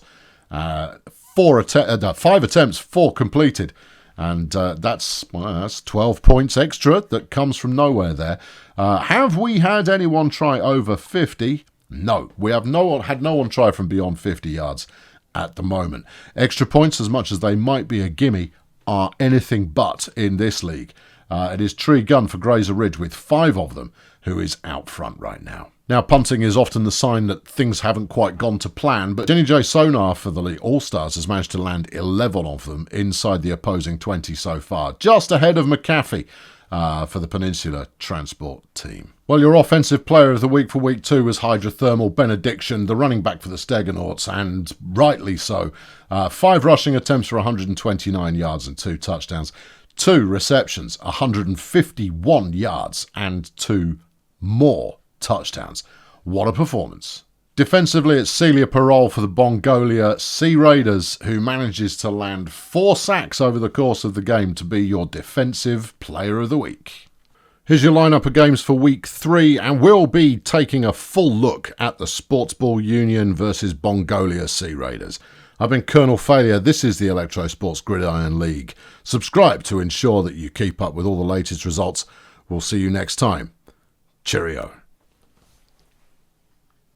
5 attempts, 4 completed. And that's 12 points extra that comes from nowhere there. Have we had anyone try over 50? No, we have had no one try from beyond 50 yards at the moment. Extra points, as much as they might be a gimme, are anything but in this league. It is Tree Gun for Grazer Ridge with 5 of them, who is out front right now. Now, punting is often the sign that things haven't quite gone to plan, but Jenny J Sonar for the League All-Stars has managed to land 11 of them inside the opposing 20 so far, just ahead of McAfee for the Peninsula Transport team. Well, your offensive player of the week for week 2 was Hydrothermal Benediction, the running back for the Steggonauts, and rightly so. 5 rushing attempts for 129 yards and 2 touchdowns. 2 receptions, 151 yards, and 2 more touchdowns. What a performance. Defensively, it's Celia Parole for the Bongolia Sea Raiders, who manages to land 4 sacks over the course of the game to be your defensive player of the week. Here's your lineup of games for week 3, and we'll be taking a full look at the Sports Ball Union versus Bongolia Sea Raiders. I've been Colonel Failure. This is the Electrosports Gridiron League. Subscribe to ensure that you keep up with all the latest results. We'll see you next time. Cheerio.